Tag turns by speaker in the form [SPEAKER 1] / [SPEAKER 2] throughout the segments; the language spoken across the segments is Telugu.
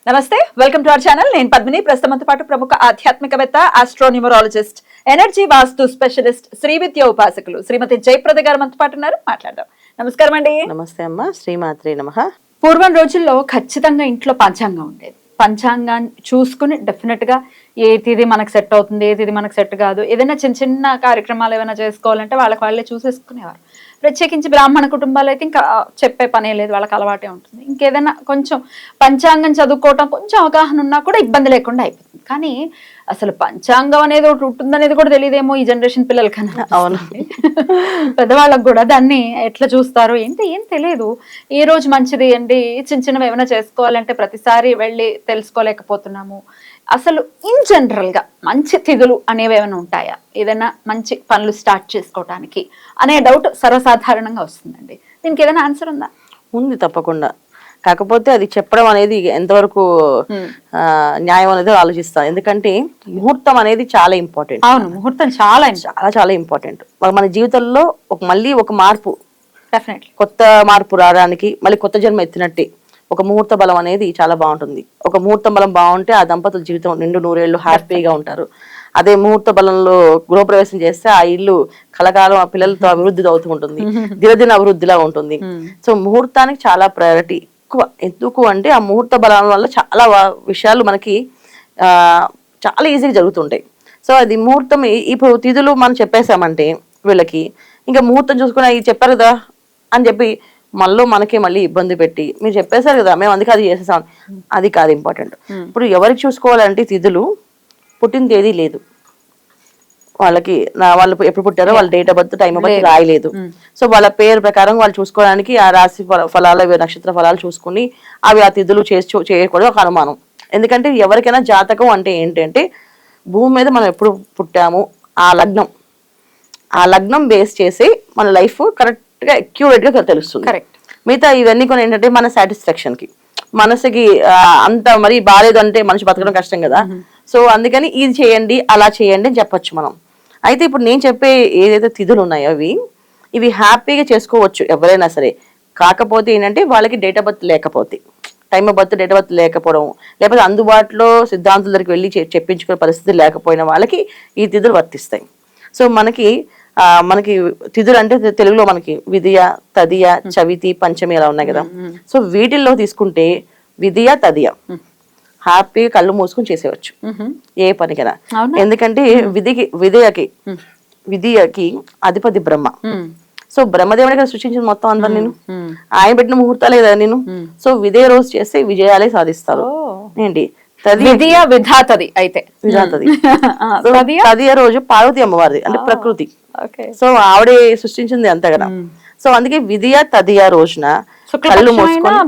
[SPEAKER 1] నమస్తే, వెల్కమ్ టు అవర్ ఛానల్. నేను పద్మిని. ప్రస్తుతంతో పాటు ప్రముఖ ఆధ్యాత్మికవేత్త, ఆస్ట్రోన్యూమరాలజిస్ట్, ఎనర్జీ వాస్తు స్పెషలిస్ట్, శ్రీ విద్య ఉపాసకులు శ్రీమతి జయప్రద గారు మనతో పాటు ఉన్నారు. మాట్లాడదాం. నమస్కారం అండి.
[SPEAKER 2] నమస్తే అమ్మ. శ్రీమాత్రే నమః.
[SPEAKER 1] పూర్వం రోజుల్లో ఖచ్చితంగా ఇంట్లో పంచాంగం ఉండేది. పంచాంగాన్ని చూసుకుని డెఫినెట్ గా ఏ తిది మనకు సెట్ అవుతుంది, ఏ తిది మనకు సెట్ కాదు, ఏదైనా చిన్న చిన్న కార్యక్రమాలు ఏమైనా చేసుకోవాలంటే వాళ్ళే చూసేసుకునేవారు. ప్రత్యేకించి బ్రాహ్మణ కుటుంబాలు అయితే ఇంకా చెప్పే పనే లేదు, వాళ్ళకి అలవాటే ఉంటుంది. ఇంకేదైనా కొంచెం పంచాంగం చదువుకోవటం కొంచెం అవగాహన ఉన్నా కూడా ఇబ్బంది లేకుండా అయిపోతుంది. కానీ అసలు పంచాంగం అనేది ఒకటి ఉంటుందనేది కూడా తెలియదేమో ఈ జనరేషన్ పిల్లలకన్నా.
[SPEAKER 2] అవును,
[SPEAKER 1] పెద్దవాళ్ళకి కూడా దాన్ని ఎట్లా చూస్తారు ఏంటి ఏం తెలియదు. ఏ రోజు మంచిది అండి, చిన్న చిన్నవి ఏమైనా చేసుకోవాలంటే ప్రతిసారి వెళ్ళి తెలుసుకోలేకపోతున్నాము. అసలు ఇన్ జనరల్ గా మంచి తిథులు అనేవి ఏమైనా ఉంటాయా, ఏదైనా మంచి పనులు స్టార్ట్ చేసుకోవడానికి అనే డౌట్ సర్వసాధారణంగా వస్తుందండి. దీనికి ఏదైనా ఆన్సర్ ఉందా?
[SPEAKER 2] ఉంది, తప్పకుండా. కాకపోతే అది చెప్పడం అనేది ఎంతవరకు న్యాయం అనేది ఆలోచిస్తాం. ఎందుకంటే ముహూర్తం అనేది చాలా ఇంపార్టెంట్.
[SPEAKER 1] అవును, ముహూర్తం చాలా
[SPEAKER 2] చాలా చాలా ఇంపార్టెంట్. మన జీవితంలో మళ్ళీ ఒక మార్పు,
[SPEAKER 1] డెఫినెట్లీ
[SPEAKER 2] కొత్త మార్పు రావడానికి, మళ్ళీ కొత్త జన్మ ఎత్తినట్టే ఒక ముహూర్త బలం అనేది చాలా బాగుంటుంది. ఒక ముహూర్త బలం బాగుంటే ఆ దంపతుల జీవితం నిండు నూరేళ్లు హ్యాపీగా ఉంటారు. అదే ముహూర్త బలంలో గృహప్రవేశం చేస్తే ఆ ఇల్లు కలకాలం ఆ పిల్లలతో అభివృద్ధి అవుతూ ఉంటుంది, దినదిన అభివృద్ధిలా ఉంటుంది. సో ముహూర్తానికి చాలా ప్రయారిటీ ఎక్కువ. ఎందుకు అంటే ఆ ముహూర్త బలం వల్ల చాలా విషయాలు మనకి చాలా ఈజీగా జరుగుతుంటాయి. సో అది ముహూర్తం. ఇప్పుడు తిథులు మనం చెప్పేసామంటే వీళ్ళకి ఇంకా ముహూర్తం చూసుకుని ఇది చెప్పారు కదా అని చెప్పి మళ్ళీ ఇబ్బంది పెట్టి మీరు చెప్పేశారు కదా మేము అందుకే అది చేసేసాం, అది కాదు ఇంపార్టెంట్. ఇప్పుడు ఎవరికి చూసుకోవాలంటే తిథులు పుట్టిన తేదీ లేదు వాళ్ళకి, వాళ్ళు ఎప్పుడు పుట్టారో వాళ్ళ date of birth, time of birth రాయలేదు. సో వాళ్ళ పేరు ప్రకారం వాళ్ళు చూసుకోవడానికి ఆ రాశి ఫలాలు, నక్షత్ర ఫలాలు చూసుకుని అవి ఆ తిథులు చేయకూడదు ఒక అనుమానం. ఎందుకంటే ఎవరికైనా జాతకం అంటే ఏంటంటే భూమి మీద మనం ఎప్పుడు పుట్టాము ఆ లగ్నం బేస్ చేసి మన లైఫ్ కరెక్ట్ గా అక్యూరేట్ గా తెలుస్తుంది. మిగతా ఇవన్నీ కొన్ని ఏంటంటే మన సాటిస్ఫాక్షన్ కి, మనసుకి అంత మరి బాగాలేదు అంటే మనిషి బతకడం కష్టం కదా. సో అందుకని ఇది చేయండి అలా చేయండి అని చెప్పొచ్చు మనం. అయితే ఇప్పుడు నేను చెప్పే ఏదైతే తిథులు ఉన్నాయో ఇవి హ్యాపీగా చేసుకోవచ్చు ఎవరైనా సరే. కాకపోతే ఏంటంటే వాళ్ళకి డేట్ ఆఫ్ బర్త్ లేకపోతే, time of birth, date of birth లేకపోవడం, లేకపోతే అందుబాటులో సిద్ధాంతుల దగ్గరికి వెళ్ళి చెప్పించుకునే పరిస్థితి లేకపోయిన వాళ్ళకి ఈ తిథులు వర్తిస్తాయి. సో మనకి తిథులు అంటే తెలుగులో మనకి విధియ, తదియ, చవితి, పంచమి అలా ఉన్నాయి కదా. సో వీటిల్లో తీసుకుంటే విధియ, తదియ హ్యాపీగా కళ్ళు మూసుకుని చేసేవచ్చు ఏ పనికైనా. ఎందుకంటే విధియకి అధిపతి బ్రహ్మ. సో బ్రహ్మదేవుడి కదా సృష్టించింది మొత్తం అందరు, నేను ఆయన పెట్టిన ముహూర్తాలే కదా నేను. సో విధియ రోజు చేస్తే విజయాలే సాధిస్తారు. ఏంటి
[SPEAKER 1] విధాతది అయితే
[SPEAKER 2] తదియ రోజు పార్వతి అమ్మవారిది, అంటే ప్రకృతి. సో ఆవిడే సృష్టించింది అంతగా. సో అందుకే విధియ తదియ రోజున కళ్ళు మూసుకొని,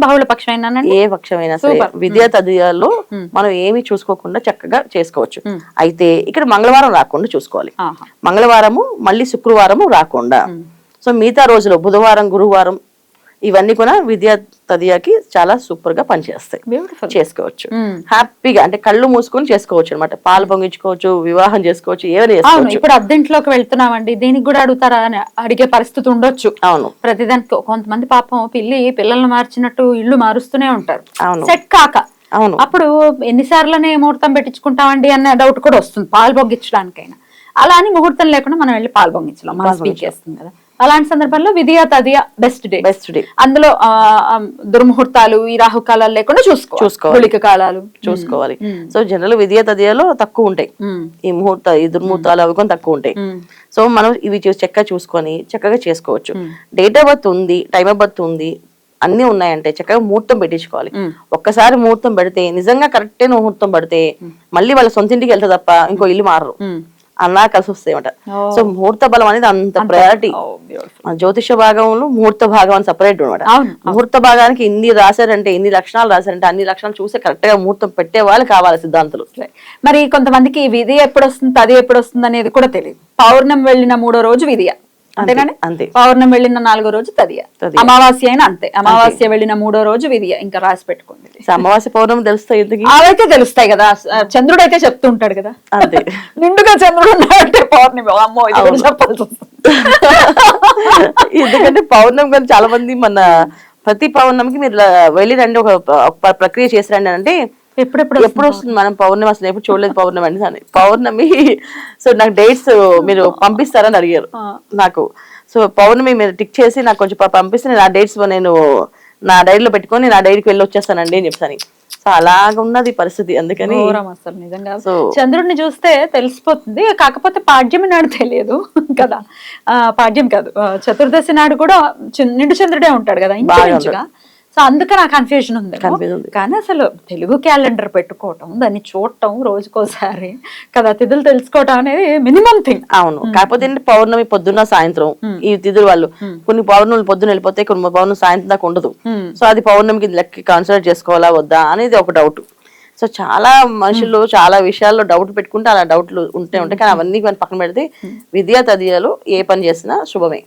[SPEAKER 2] ఏ పక్షమైనా సరే విద్య తదియాలో మనం ఏమి చూసుకోకుండా చక్కగా చేసుకోవచ్చు. అయితే ఇక్కడ మంగళవారం రాకుండా చూసుకోవాలి. మంగళవారము మళ్ళీ శుక్రవారము రాకుండా. సో మిగతా రోజులు బుధవారం, గురువారం ఇవన్నీ కూడా విద్యా తదియాకి చాలా సూపర్ గా పనిచేస్తాయి. చేసుకోవచ్చు హ్యాపీగా, అంటే కళ్ళు మూసుకొని చేసుకోవచ్చు అనమాట. పాలు పొంగించుకోవచ్చు, వివాహం చేసుకోవచ్చు, ఏమైనా చేసుకోవచ్చు.
[SPEAKER 1] ఇప్పుడు అద్దెంట్లోకి వెళ్తున్నామండి, దీనికి కూడా అడుగుతారా అని అడిగే పరిస్థితి ఉండొచ్చు.
[SPEAKER 2] అవును,
[SPEAKER 1] ప్రతిదానికి కొంతమంది పాపం పిల్లల్ని మార్చినట్టు ఇల్లు మారుస్తూనే ఉంటారు.
[SPEAKER 2] అవును,
[SPEAKER 1] సెట్ కాక.
[SPEAKER 2] అవును,
[SPEAKER 1] అప్పుడు ఎన్నిసార్లనే ముహూర్తం పెట్టించుకుంటామండి అన్న డౌట్ కూడా వస్తుంది పాలు పొంగించడానికైనా. అలా అని ముహూర్తం లేకుండా మనం వెళ్ళి పాలు పొంగించలేం, మనం స్పీక్ చేస్తుంది కదా. అలాంటి సందర్భంలో విధియ తదియ బెస్ట్ డే. అందులో దుర్ముహూర్తాలు, ఈ రాహుకాలాలు లేకుండా చూసుకోవాలి, కాలాలు
[SPEAKER 2] చూసుకోవాలి. సో జనరల్ విధియ తదియలో తక్కువ ఉంటాయి ఈ దుర్ముహూర్తాలు, అవి కొన్ని తక్కువ ఉంటాయి. సో మనం ఇవి చక్కగా చూసుకొని చక్కగా చేసుకోవచ్చు. డేట్ ఆఫ్ బర్త్ ఉంది, టైమ్ ఆఫ్ బర్త్ ఉంది, అన్ని ఉన్నాయంటే చక్కగా ముహూర్తం పెట్టించుకోవాలి. ఒక్కసారి ముహూర్తం పెడితే, నిజంగా కరెక్ట్ ముహూర్తం పడితే మళ్ళీ వాళ్ళ సొంత ఇంటికి వెళ్తే తప్ప ఇంకో ఇల్లు మారరు అన్నా కలిసి వస్తాయన్నమాట. సో ముహూర్త బలం అనేది అంత ప్రయారిటీ. జ్యోతిష భాగంలో ముహూర్త భాగం అని సపరేట్ అనమాట. ముహూర్త భాగానికి ఇన్ని రాశారంటే, ఇన్ని లక్షణాలు రాశారంటే అన్ని లక్షణాలు చూసి కరెక్ట్ గా ముహూర్తం పెట్టే వాళ్ళు కావాలి సిద్ధాంతులు.
[SPEAKER 1] మరి కొంతమందికి విధి ఎప్పుడు వస్తుంది, తది ఎప్పుడు వస్తుంది అనేది కూడా తెలియదు. పౌర్ణమి వెళ్ళిన 3వ రోజు విధియ, అంతేగాని పౌర్ణమి వెళ్ళిన 4వ రోజు తదియ, అమావాస్య అయినా అంతే. అమావాస్య వెళ్ళిన 3వ రోజు విధియ. ఇంకా రాసి పెట్టుకోండి.
[SPEAKER 2] అమావాస్య పౌర్ణమి తెలుస్తాయి,
[SPEAKER 1] అవైతే తెలుస్తాయి కదా. చంద్రుడు అయితే చెప్తూ ఉంటాడు కదా, అంతే. నిండుగా చంద్రుడు ఉన్నాడంటే పౌర్ణమి, అమ్మో ఇది కూడా చెప్పాల్సి వస్తుంది.
[SPEAKER 2] ఎందుకంటే పౌర్ణమి కానీ చాలా మంది ప్రతి పౌర్ణమికి మీరు వెళ్ళి రండి, ఒక ప్రక్రియ చేసి రండి అంటే ఎప్పుడు వస్తుంది మనం పౌర్ణమి అసలు ఎప్పుడు చూడలేదు పౌర్ణమి అని పౌర్ణమి సో నాకు డేట్స్ మీరు పంపిస్తారని అడిగారు నాకు. సో పౌర్ణమి మీరు టిక్ చేసి నాకు కొంచెం పంపిస్తే నేను ఆ డేట్స్ నేను నా డైరీలో పెట్టుకొని నా డైరీకి వెళ్ళి వచ్చేస్తానండి అని చెప్తాను. సో అలాగ ఉన్నది పరిస్థితి. అందుకని
[SPEAKER 1] అసలు నిజంగా చంద్రుడిని చూస్తే తెలిసిపోతుంది, కాకపోతే పాడ్యమి నాడు తెలియదు కదా. పాడ్యం కాదు, చతుర్దశి నాడు కూడా నిండు చంద్రుడే ఉంటాడు కదా ఇంచుమించుగా. సో అందుకని ఆ కన్ఫ్యూజన్ ఉంది. కానీ అసలు తెలుగు క్యాలెండర్ పెట్టుకోవటం, దాన్ని చూడటం రోజుకోసారి కదా, తిథులు తెలుసుకోవటం అనేది మినిమం థింగ్.
[SPEAKER 2] అవును, కాకపోతే పౌర్ణమి పొద్దున్న సాయంత్రం ఈ తిథులు వాళ్ళు కొన్ని పౌర్ణములు పొద్దున్న వెళ్ళిపోతే కొన్ని పౌర్ణమి సాయంత్రం దాకా ఉండదు. సో అది పౌర్ణమికి లెక్క కన్సిడర్ చేసుకోవాలా వద్దా అనేది ఒక డౌట్. సో చాలా మనుషులు చాలా విషయాల్లో డౌట్ పెట్టుకుంటే అలా డౌట్లు ఉంటాయి. కానీ అవన్నీ మనం పక్కన పెడితే విద్యా తదియాలు ఏ పని చేసినా శుభమే.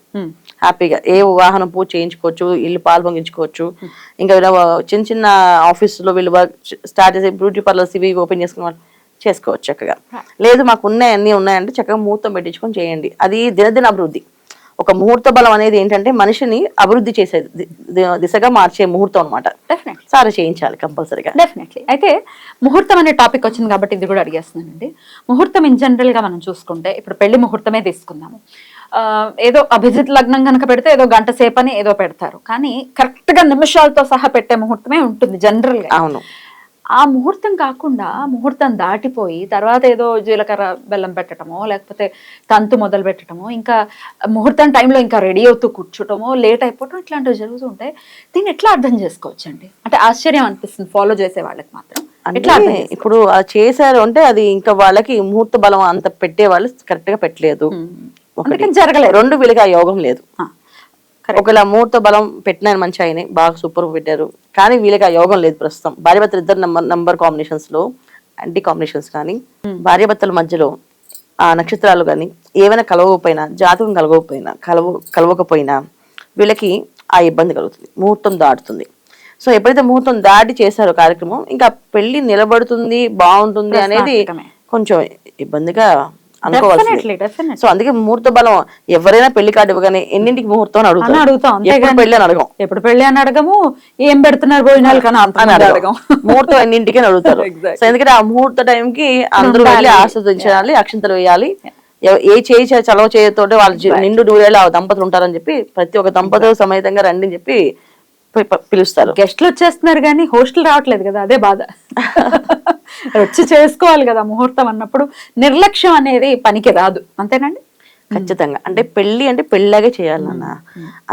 [SPEAKER 2] హ్యాపీగా ఏ వాహనం పూజ చేయించుకోవచ్చు, ఇల్లు పాలు పొంగించుకోవచ్చు. ఇంకా చిన్న చిన్న ఆఫీసులో వీళ్ళు స్టార్ట్ చేసే బ్యూటీ పార్లర్స్ ఇవి ఓపెన్ చేసుకున్న చేసుకోవచ్చు చక్కగా. లేదు మాకు అన్ని ఉన్నాయంటే చక్కగా ముహూర్తం పెట్టించుకొని చేయండి. అది దినదిన అభివృద్ధి. ఒక ముహూర్త బలం అనేది ఏంటంటే మనిషిని అభివృద్ధి చేసే దిశగా మార్చే ముహూర్తం అనమాట. సారీ చేయించాలి కంపల్సరీగా.
[SPEAKER 1] డెఫినెట్లీ. అయితే ముహూర్తం అనే టాపిక్ వచ్చింది కాబట్టి ఇది కూడా అడిగేస్తున్నానండి. ముహూర్తం ఇన్ జనరల్ గా మనం చూసుకుంటే ఇప్పుడు పెళ్లి ముహూర్తమే తీసుకుందాము. ఏదో అభిజిత్ లగ్నం కనుక పెడితే ఏదో గంట సేపు అని ఏదో పెడతారు, కానీ కరెక్ట్ గా నిమిషాలతో సహా పెట్టే ముహూర్తమే ఉంటుంది జనరల్ గా.
[SPEAKER 2] అవును.
[SPEAKER 1] ఆ ముహూర్తం కాకుండా ముహూర్తం దాటిపోయి తర్వాత ఏదో జీలకర్ర బెల్లం పెట్టడమో లేకపోతే తంతు మొదలు పెట్టడమో, ఇంకా ముహూర్తం టైంలో ఇంకా రెడీ అవుతూ కూర్చోటమో, లేట్ అయిపోవటం, ఇట్లాంటివి జరుగుతూ ఉంటాయి. దీన్ని ఎట్లా అర్థం చేసుకోవచ్చు అండి? అంటే ఆశ్చర్యం అనిపిస్తుంది ఫాలో చేసే వాళ్ళకి మాత్రం.
[SPEAKER 2] ఇప్పుడు చేశారు అంటే అది ఇంకా వాళ్ళకి ముహూర్త బలం అంత పెట్టే వాళ్ళు కరెక్ట్ గా పెట్టలేదు,
[SPEAKER 1] జరగలేదు.
[SPEAKER 2] రెండు వీళ్ళకి ఆ యోగం లేదు. ఒకవేళ ముహూర్త బలం పెట్టిన మంచి ఆయన బాగా సూపర్ పెట్టారు, కానీ వీళ్ళకి ఆ యోగం లేదు ప్రస్తుతం. భార్యాభర్తలు ఇద్దరు నంబర్ కాంబినేషన్స్ లో యాంటీ కాంబినేషన్స్ కానీ భార్యాభర్తల మధ్యలో ఆ నక్షత్రాలు కానీ ఏమైనా కలవకపోయినా, జాతకం కలవకపోయినా వీళ్ళకి ఆ ఇబ్బంది కలుగుతుంది, ముహూర్తం దాటుతుంది. సో ఎప్పుడైతే ముహూర్తం దాటి చేశారో కార్యక్రమం, ఇంకా పెళ్లి నిలబడుతుంది బాగుంటుంది అనేది కొంచెం ఇబ్బందిగా అనుకోవాల్సింది. సో అందుకే ముహూర్త బలం ఎవరైనా పెళ్లి కార్డు ఇవ్వగానే ఎన్నింటికి ముహూర్తం అడుగుతాం, పెళ్లి అని అడగం,
[SPEAKER 1] ఎప్పుడు పెళ్లి అని అడగము, ఏం పెడుతున్నారు భోజనాలు అని అడగం,
[SPEAKER 2] ముహూర్తం ఎన్నింటికి అని అడుగుతారు. సో ఎందుకంటే ఆ ముహూర్త టైంకి అందరూ వెళ్ళి ఆస్వాదించాలి, అక్షంతలు వేయాలి. ఏ చేయి చలవ చేయతోటే వాళ్ళు నిండు నూరేళ్ళు ఆ దంపతులు ఉంటారని చెప్పి ప్రతి ఒక్క దంపతులు సమేతంగా రండి అని చెప్పి పిలుస్తారు.
[SPEAKER 1] గెస్ట్లు వచ్చేస్తున్నారు కానీ హోస్టల్ రావట్లేదు కదా, అదే బాధ. వచ్చి చేసుకోవాలి కదా ముహూర్తం అన్నప్పుడు. నిర్లక్ష్యం అనేది పనికి రాదు, అంతేనండి?
[SPEAKER 2] ఖచ్చితంగా. అంటే పెళ్లి అంటే పెళ్లిలాగే చేయాలన్న,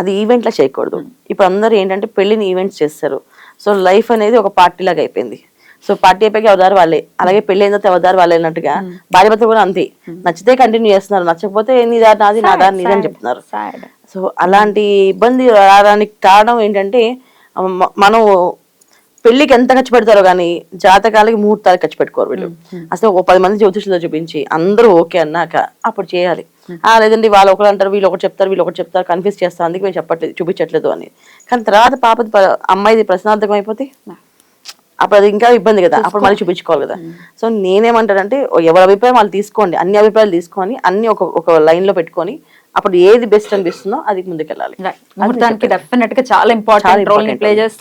[SPEAKER 2] అది ఈవెంట్ లా చేయకూడదు. ఇప్పుడు అందరూ ఏంటంటే పెళ్లిని ఈవెంట్స్ చేస్తారు. సో లైఫ్ అనేది ఒక పార్టీ లాగా అయిపోయింది. సో పార్టీ అయిపోయి ఎవదారు వాళ్ళే, అలాగే పెళ్లి అయిన తర్వాత ఎవదారు వాళ్ళే అన్నట్టుగా భార్యభర్త కూడా అంతే. నచ్చితే కంటిన్యూ చేస్తున్నారు, నచ్చకపోతే నీ దారి నాది, నా దారి నీదని చెప్తున్నారు. సో అలాంటి ఇబ్బంది రావడానికి కారణం ఏంటంటే మనం పెళ్లికి ఎంత ఖర్చు పెడతారో కానీ జాతకాలకి ముహూర్తాలకి ఖర్చు పెట్టుకోరు వీళ్ళు. అసలు ఒక 10 మంది జ్యోతిషులతో చూపించి అందరూ ఓకే అన్నాక అప్పుడు చేయాలి. లేదండి వాళ్ళు ఒకరు అంటారు, వీళ్ళు ఒకటి చెప్తారు, వీళ్ళు ఒకటి చెప్తారు, కన్ఫ్యూజ్ చేస్తారు, అందుకే మేము చెప్పట్లేదు, చూపించట్లేదు అని. కానీ తర్వాత అమ్మాయిది ప్రశ్నార్థకం అయిపోతే అప్పుడు అది ఇంకా ఇబ్బంది కదా, అప్పుడు మళ్ళీ చూపించుకోవాలి కదా. సో నేనేమంటానంటే ఎవరి అభిప్రాయం వాళ్ళు తీసుకోండి, అన్ని అభిప్రాయాలు తీసుకొని అన్ని ఒక లైన్ లో పెట్టుకొని అప్పుడు ఏది బెస్ట్ అనిపిస్తుందో అది ముందుకెళ్ళాలి.
[SPEAKER 1] ముహూర్తానికి డెఫినెట్ గా చాలా ఇంపార్టెంట్ రోల్ ప్లే చేస్తుంది.